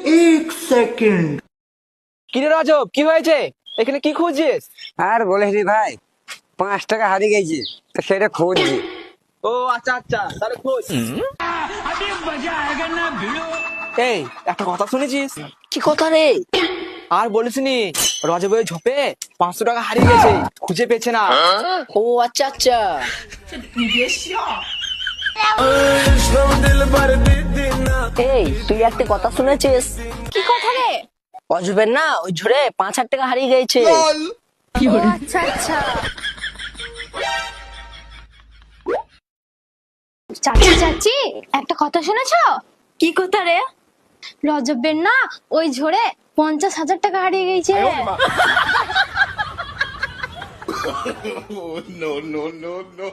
एक सेकंड। কিরে রাজব, কি হয়েছে? এখানে কি খুঁজছিস? আর বলিস রে ভাই, 5 টাকা হারিয়ে গেছে, তো সেটা খুঁজছি। ও আচ্ছা আচ্ছা, তাহলে খোঁজ। এই একটা কথা শুনেছিস? কি কথা রে? আর বলিসনি, রজবের ঝোপে 500 টাকা হারিয়ে গেছে, খুঁজে পেয়েছে না। ও আচ্ছা আচ্ছা। এই তুই একটা কথা শুনেছিস? কি কথা রে? অজবের না ওই ঝড়ে 5,000 টাকা হারিয়ে গেছে। ও আচ্ছা আচ্ছা। চাচি চাচি, একটা কথা শুনেছো? কি কথা রে? রজবের না ওই ঝড়ে 50,000 টাকা হারিয়ে গেছে। No, no, no, no.